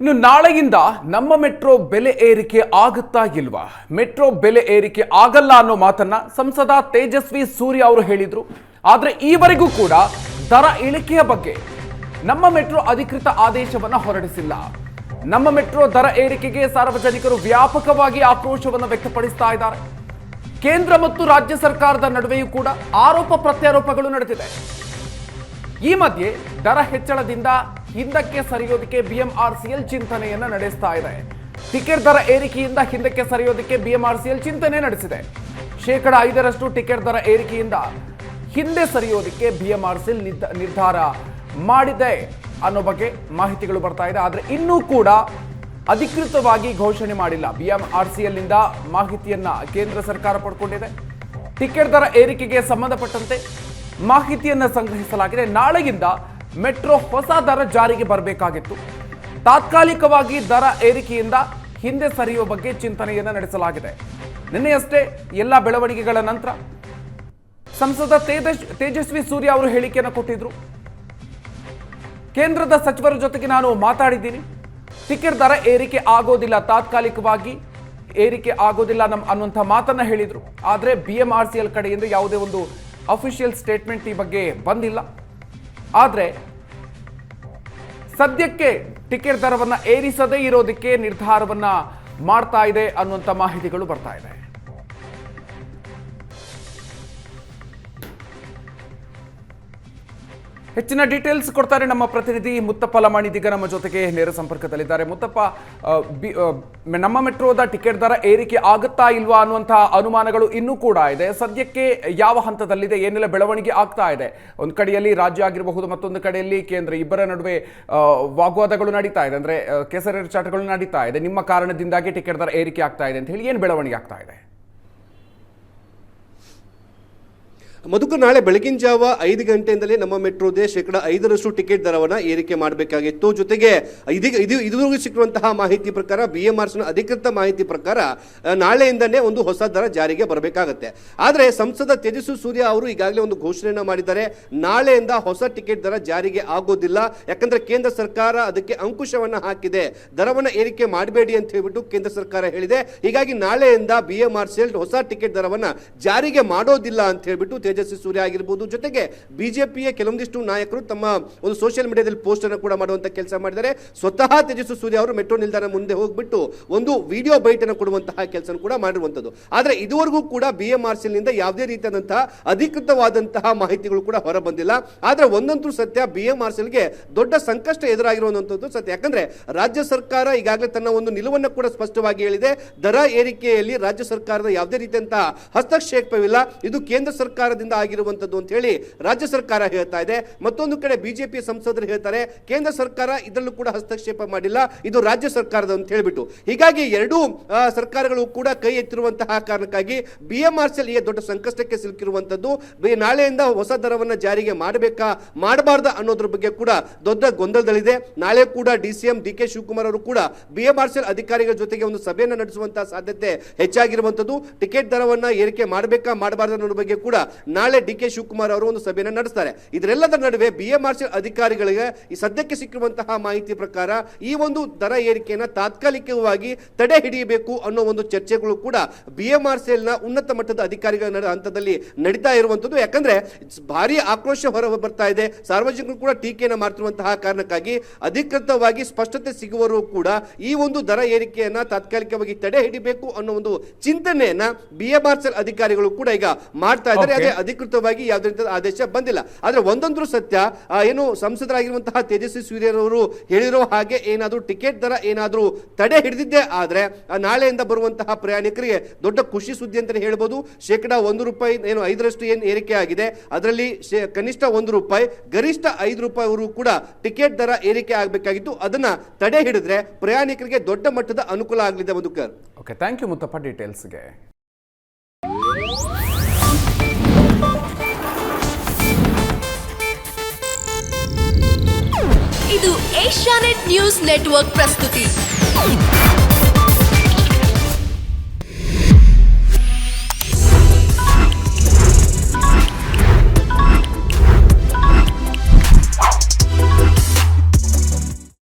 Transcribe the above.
ಇನ್ನು ನಾಳೆಯಿಂದ ನಮ್ಮ ಮೆಟ್ರೋ ಬೆಲೆ ಏರಿಕೆ ಆಗುತ್ತಾ ಇಲ್ವಾ? ಮೆಟ್ರೋ ಬೆಲೆ ಏರಿಕೆ ಆಗಲ್ಲ ಅನ್ನೋ ಮಾತನ್ನ ಸಂಸದ ತೇಜಸ್ವಿ ಸೂರ್ಯ ಅವರು ಹೇಳಿದ್ರು. ಆದ್ರೆ ಈವರೆಗೂ ಕೂಡ ದರ ಇಳಿಕೆಯ ಬಗ್ಗೆ ನಮ್ಮ ಮೆಟ್ರೋ ಅಧಿಕೃತ ಆದೇಶವನ್ನ ಹೊರಡಿಸಿಲ್ಲ. ನಮ್ಮ ಮೆಟ್ರೋ ದರ ಏರಿಕೆಗೆ ಸಾರ್ವಜನಿಕರು ವ್ಯಾಪಕವಾಗಿ ಆಕ್ರೋಶವನ್ನು ವ್ಯಕ್ತಪಡಿಸ್ತಾ ಇದ್ದಾರೆ. ಕೇಂದ್ರ ಮತ್ತು ರಾಜ್ಯ ಸರ್ಕಾರದ ನಡುವೆಯೂ ಕೂಡ ಆರೋಪ ಪ್ರತ್ಯಾರೋಪಗಳು ನಡೆದಿದೆ. ಈ ಮಧ್ಯೆ ದರ ಹೆಚ್ಚಳದಿಂದ ಹಿಂದಕ್ಕೆ ಸರಿಯೋದಕ್ಕೆ ಬಿಎಂಆರ್ಸಿಎಲ್ ಚಿಂತನೆಯನ್ನ ನಡೆಸ್ತಾ ಇದೆ. ಟಿಕೆಟ್ ದರ ಏರಿಕೆಯಿಂದ ಹಿಂದಕ್ಕೆ ಸರಿಯೋದಕ್ಕೆ ಬಿಎಂಆರ್ಸಿಎಲ್ ಚಿಂತನೆ ನಡೆಸಿದೆ. 5% ಟಿಕೆಟ್ ದರ ಏರಿಕೆಯಿಂದ ಹಿಂದೆ ಸರಿಯೋದಕ್ಕೆ ಬಿಎಂಆರ್ಸಿಎಲ್ ನಿರ್ಧಾರ ಮಾಡಿದೆ ಅನ್ನೋ ಬಗ್ಗೆ ಮಾಹಿತಿಗಳು ಬರ್ತಾ ಇದೆ. ಆದರೆ ಇನ್ನೂ ಕೂಡ ಅಧಿಕೃತವಾಗಿ ಘೋಷಣೆ ಮಾಡಿಲ್ಲ. ಬಿಎಂಆರ್ಸಿಎಲ್ ನಿಂದ ಮಾಹಿತಿಯನ್ನ ಕೇಂದ್ರ ಸರ್ಕಾರ ಪಡ್ಕೊಂಡಿದೆ. ಟಿಕೆಟ್ ದರ ಏರಿಕೆಗೆ ಸಂಬಂಧಪಟ್ಟಂತೆ ಮಾಹಿತಿಯನ್ನ ಸಂಗ್ರಹಿಸಲಾಗಿದೆ. ನಾಳೆಯಿಂದ ಮೆಟ್ರೋ ಹೊಸ ದರ ಜಾರಿಗೆ ಬರಬೇಕಾಗಿತ್ತು. ತಾತ್ಕಾಲಿಕವಾಗಿ ದರ ಏರಿಕೆಯಿಂದ ಹಿಂದೆ ಸರಿಯುವ ಬಗ್ಗೆ ಚಿಂತನೆಯನ್ನ ನಡೆಸಲಾಗಿದೆ. ನಿನ್ನೆಯಷ್ಟೇ ಎಲ್ಲ ಬೆಳವಣಿಗೆಗಳ ನಂತರ ಸಂಸದ ತೇಜಸ್ವಿ ಸೂರ್ಯ ಅವರು ಹೇಳಿಕೆಯನ್ನು ಕೊಟ್ಟಿದ್ರು. ಕೇಂದ್ರದ ಸಚಿವರ ಜೊತೆಗೆ ನಾನು ಮಾತಾಡಿದ್ದೀನಿ. ಟಿಕೆಟ್ ದರ ಏರಿಕೆ ಆಗೋದಿಲ್ಲ, ತಾತ್ಕಾಲಿಕವಾಗಿ ಏರಿಕೆ ಆಗೋದಿಲ್ಲ ಅನ್ನುವಂಥ ಮಾತನ್ನ ಹೇಳಿದ್ರು. ಆದರೆ ಬಿಎಂಆರ್ಸಿಎಲ್ ಕಡೆಯಿಂದ ಯಾವುದೇ ಒಂದು ಅಫಿಷಿಯಲ್ ಸ್ಟೇಟ್ಮೆಂಟ್ ಈ ಬಗ್ಗೆ ಬಂದಿಲ್ಲ. ಆದರೆ ಸದ್ಯಕ್ಕೆ ಟಿಕೆಟ್ ದರವನ್ನು ಏರಿಸದೇ ಇರೋದಕ್ಕೆ ನಿರ್ಧಾರವನ್ನ ಮಾಡ್ತಾ ಇದೆ ಅನ್ನುವಂಥ ಮಾಹಿತಿಗಳು ಬರ್ತಾ ಇದೆ. ಹೆಚ್ಚಿನ ಡೀಟೇಲ್ಸ್ ಕೊಡ್ತಾರೆ ನಮ್ಮ ಪ್ರತಿನಿಧಿ ಮುತ್ತಪ್ಪ ಲಮಾಣಿ. ಇದೀಗ ನಮ್ಮ ಜೊತೆಗೆ ನೇರ ಸಂಪರ್ಕದಲ್ಲಿದ್ದಾರೆ. ಮುತ್ತಪ್ಪ, ನಮ್ಮ ಮೆಟ್ರೋದ ಟಿಕೆಟ್ ದರ ಏರಿಕೆ ಆಗುತ್ತಾ ಇಲ್ವಾ ಅನ್ನುವಂತಹ ಅನುಮಾನಗಳು ಇನ್ನೂ ಕೂಡ ಇದೆ. ಸದ್ಯಕ್ಕೆ ಯಾವ ಹಂತದಲ್ಲಿದೆ, ಏನೆಲ್ಲ ಬೆಳವಣಿಗೆ ಆಗ್ತಾ ಇದೆ? ಒಂದು ಕಡೆಯಲ್ಲಿ ರಾಜ್ಯ ಆಗಿರಬಹುದು, ಮತ್ತೊಂದು ಕಡೆಯಲ್ಲಿ ಕೇಂದ್ರ, ಇಬ್ಬರ ನಡುವೆ ವಾಗ್ವಾದಗಳು ನಡೀತಾ ಇದೆ, ಅಂದ್ರೆ ಕೆಸರೆರಚಾಟಗಳು ನಡೀತಾ ಇದೆ. ನಿಮ್ಮ ಕಾರಣದಿಂದಾಗಿ ಟಿಕೆಟ್ ದರ ಏರಿಕೆ ಆಗ್ತಾ ಇದೆ ಅಂತ ಹೇಳಿ ಏನು ಬೆಳವಣಿಗೆ ಆಗ್ತಾ ಇದೆ? ಮಧುಕರ್, ನಾಳೆ ಬೆಳಗಿನ ಜಾವ 5 ಗಂಟೆಯಿಂದಲೇ ನಮ್ಮ ಮೆಟ್ರೋದೇ 5% ಟಿಕೆಟ್ ದರವನ್ನು ಏರಿಕೆ ಮಾಡಬೇಕಾಗಿತ್ತು. ಜೊತೆಗೆ ಇದುವರೆಗೂ ಸಿಕ್ಕಿರುವಂತಹ ಮಾಹಿತಿ ಪ್ರಕಾರ, ಬಿಎಂಆರ್ಸಿನ ಅಧಿಕೃತ ಮಾಹಿತಿ ಪ್ರಕಾರ ನಾಳೆಯಿಂದನೇ ಒಂದು ಹೊಸ ದರ ಜಾರಿಗೆ ಬರಬೇಕಾಗುತ್ತೆ. ಆದರೆ ಸಂಸದ ತೇಜಸ್ವಿ ಸೂರ್ಯ ಅವರು ಈಗಾಗಲೇ ಒಂದು ಘೋಷಣೆಯನ್ನು ಮಾಡಿದ್ದಾರೆ. ನಾಳೆಯಿಂದ ಹೊಸ ಟಿಕೆಟ್ ದರ ಜಾರಿಗೆ ಆಗೋದಿಲ್ಲ, ಯಾಕಂದ್ರೆ ಕೇಂದ್ರ ಸರ್ಕಾರ ಅದಕ್ಕೆ ಅಂಕುಶವನ್ನು ಹಾಕಿದೆ. ದರವನ್ನು ಏರಿಕೆ ಮಾಡಬೇಡಿ ಅಂತ ಹೇಳ್ಬಿಟ್ಟು ಕೇಂದ್ರ ಸರ್ಕಾರ ಹೇಳಿದೆ. ಹೀಗಾಗಿ ನಾಳೆಯಿಂದ ಬಿಎಂಆರ್ಸಿಎಲ್ ಹೊಸ ಟಿಕೆಟ್ ದರವನ್ನು ಜಾರಿಗೆ ಮಾಡೋದಿಲ್ಲ ಅಂತ ಹೇಳ್ಬಿಟ್ಟು ತೇಜಸ್ವಿ ಸೂರ್ಯ ಆಗಿರಬಹುದು, ಜೊತೆಗೆ ಬಿಜೆಪಿಯ ಕೆಲವೊಂದಿಷ್ಟು ನಾಯಕರು ತಮ್ಮ ಒಂದು ಸೋಷಿಯಲ್ ಮೀಡಿಯಾದಲ್ಲಿ ಪೋಸ್ಟ್ ಅನ್ನು ಕೂಡ ಮಾಡುವಂತ ಕೆಲಸ ಮಾಡಿದ್ದಾರೆ. ಸ್ವತಃ ತೇಜಸ್ವಿ ಸೂರ್ಯ ಅವರು ಮೆಟ್ರೋ ನಿಲ್ದಾಣ ಮುಂದೆ ಹೋಗ್ಬಿಟ್ಟು ಒಂದು ವಿಡಿಯೋ ಬೈಟ್ ಅನ್ನು ಕೊಡುವಂತಹ ಕೆಲಸ ಕೂಡ ಮಾಡಿರುವಂತದ್ದು. ಆದ್ರೆ ಇದುವರೆಗೂ ಕೂಡ ಬಿಎಂಆರ್ಸಿಎಲ್ ನಿಂದ ಯಾವುದೇ ರೀತಿಯಾದಂತಹ ಅಧಿಕೃತವಾದಂತಹ ಮಾಹಿತಿಗಳು ಕೂಡ ಹೊರ ಬಂದಿಲ್ಲ. ಆದ್ರೆ ಒಂದಂತೂ ಸತ್ಯ, ಬಿಎಂಆರ್ಸಿಎಲ್ಗೆ ದೊಡ್ಡ ಸಂಕಷ್ಟ ಎದುರಾಗಿರುವಂತದ್ದು ಸತ್ಯ. ಯಾಕಂದ್ರೆ ರಾಜ್ಯ ಸರ್ಕಾರ ಈಗಾಗಲೇ ತನ್ನ ಒಂದು ನಿಲುವನ್ನು ಕೂಡ ಸ್ಪಷ್ಟವಾಗಿ ಹೇಳಿದೆ. ದರ ಏರಿಕೆಯಲ್ಲಿ ರಾಜ್ಯ ಸರ್ಕಾರದ ಯಾವುದೇ ರೀತಿಯಂತಹ ಹಸ್ತಕ್ಷೇಪವಿಲ್ಲ, ಇದು ಕೇಂದ್ರ ಸರ್ಕಾರದಿಂದ ಆಗಿರುವಂತದ್ದು ಅಂತ ಹೇಳಿ ರಾಜ್ಯ ಸರ್ಕಾರ ಹೇಳ್ತಾ ಇದೆ. ಮತ್ತೊಂದು ಕಡೆ ಬಿಜೆಪಿ ಸಂಸದರು ಹೇಳ್ತಾರೆ, ಕೇಂದ್ರ ಸರ್ಕಾರ ಇದರಲ್ಲೂ ಕೂಡ ಹಸ್ತಕ್ಷೇಪ ಮಾಡಿಲ್ಲ, ಇದು ರಾಜ್ಯ ಸರ್ಕಾರದ ಅಂತ ಹೇಳ್ಬಿಟ್ಟು. ಹೀಗಾಗಿ ಎರಡೂ ಸರ್ಕಾರಗಳು ಕೂಡ ಕೈ ಎತ್ತಿರುವಂತಹ ಕಾರಣಕ್ಕಾಗಿ ಬಿಎಂಆರ್ಸಿಎಲ್ ಈಗ ದೊಡ್ಡ ಸಂಕಷ್ಟಕ್ಕೆ ಸಿಲುಕಿರುವಂತದ್ದು. ನಾಳೆಯಿಂದ ಹೊಸ ದರವನ್ನು ಜಾರಿಗೆ ಮಾಡಬೇಕಾ ಮಾಡಬಾರ್ದ ಅನ್ನೋದ್ರ ಬಗ್ಗೆ ಕೂಡ ದೊಡ್ಡ ಗೊಂದಲದಲ್ಲಿದೆ. ನಾಳೆ ಕೂಡ ಡಿಸಿಎಂ ಡಿ ಕೆ ಶಿವಕುಮಾರ್ ಅವರು ಕೂಡ ಬಿಎಂಆರ್ಸಿಎಲ್ ಅಧಿಕಾರಿಗಳ ಜೊತೆಗೆ ಒಂದು ಸಭೆಯನ್ನು ನಡೆಸುವಂತಹ ಸಾಧ್ಯತೆ ಹೆಚ್ಚಾಗಿರುವಂತದ್ದು. ಟಿಕೆಟ್ ದರವನ್ನ ಏರಿಕೆ ಮಾಡಬೇಕಾ ಮಾಡಬಾರ್ದ ಅನ್ನೋದ್ರ ಬಗ್ಗೆ ಕೂಡ ನಾಳೆ ಡಿ ಕೆ ಶಿವಕುಮಾರ್ ಅವರು ಒಂದು ಸಭೆಯನ್ನು ನಡೆಸ್ತಾರೆ. ಇದರೆಲ್ಲದರ ನಡುವೆ ಬಿಎಂಆರ್ಸಿಎಲ್ ಅಧಿಕಾರಿಗಳಿಗೆ ಈ ಸದ್ಯಕ್ಕೆ ಸಿಕ್ಕಿರುವಂತಹ ಮಾಹಿತಿ ಪ್ರಕಾರ ಈ ಒಂದು ದರ ಏರಿಕೆಯನ್ನು ತಾತ್ಕಾಲಿಕವಾಗಿ ತಡೆ ಹಿಡಿಯಬೇಕು ಅನ್ನೋ ಒಂದು ಚರ್ಚೆಗಳು ಕೂಡ ಬಿಎಂಆರ್ಸಿಎಲ್ ನ ಉನ್ನತ ಮಟ್ಟದ ಅಧಿಕಾರಿಗಳ ಹಂತದಲ್ಲಿ ನಡೀತಾ ಇರುವಂತದ್ದು. ಯಾಕಂದ್ರೆ ಭಾರಿ ಆಕ್ರೋಶ ಹೊರ ಬರ್ತಾ ಇದೆ, ಸಾರ್ವಜನಿಕರು ಕೂಡ ಟೀಕೆಯನ್ನು ಮಾಡ್ತಿರುವಂತಹ ಕಾರಣಕ್ಕಾಗಿ ಅಧಿಕೃತವಾಗಿ ಸ್ಪಷ್ಟತೆ ಸಿಗುವವರೆಗೂ ಕೂಡ ಈ ಒಂದು ದರ ಏರಿಕೆಯನ್ನ ತಾತ್ಕಾಲಿಕವಾಗಿ ತಡೆ ಹಿಡಿಬೇಕು ಅನ್ನೋ ಒಂದು ಚಿಂತನೆಯನ್ನ ಬಿಎಂಆರ್ಸಿಎಲ್ ಅಧಿಕಾರಿಗಳು ಕೂಡ ಈಗ ಮಾಡ್ತಾ ಇದ್ದಾರೆ. ಅದೇ ಅಧಿಕೃತವಾಗಿ ಯಾವುದೇ ರೀತಿಯ ಆದೇಶ ಬಂದಿಲ್ಲ. ಆದ್ರೆ ಒಂದೊಂದು ಸತ್ಯ, ಏನು ಸಂಸದರಾಗಿರುವಂತಹ ತೇಜಸ್ವಿ ಸೂರ್ಯರವರು ಹೇಳಿರೋ ಹಾಗೆ ಏನಾದರೂ ಟಿಕೆಟ್ ದರ ಏನಾದರೂ ತಡೆ ಹಿಡಿದಿದ್ದೇ ಆದ್ರೆ ನಾಳೆಯಿಂದ ಬರುವಂತಹ ಪ್ರಯಾಣಿಕರಿಗೆ ದೊಡ್ಡ ಖುಷಿ ಸುದ್ದಿ ಅಂತಾನೆ ಹೇಳ್ಬೋದು. ₹1 ಏನು 5% ಏನು ಏರಿಕೆ ಆಗಿದೆ, ಅದರಲ್ಲಿ ಕನಿಷ್ಠ ₹1, ಗರಿಷ್ಠ ₹5 ಕೂಡ ಟಿಕೆಟ್ ದರ ಏರಿಕೆ ಆಗಬೇಕಾಗಿತ್ತು. ಅದನ್ನ ತಡೆ ಹಿಡಿದ್ರೆ ಪ್ರಯಾಣಿಕರಿಗೆ ದೊಡ್ಡ ಮಟ್ಟದ ಅನುಕೂಲ ಆಗಲಿದೆ. Madhukar, okay, thank you Muttappa ಡೀಟೇಲ್ಸ್ಗೆ. ಇದು ಏಷ್ಯಾನೆಟ್ ನ್ಯೂಸ್ ನೆಟ್ವರ್ಕ್ ಪ್ರಸ್ತುತಿ.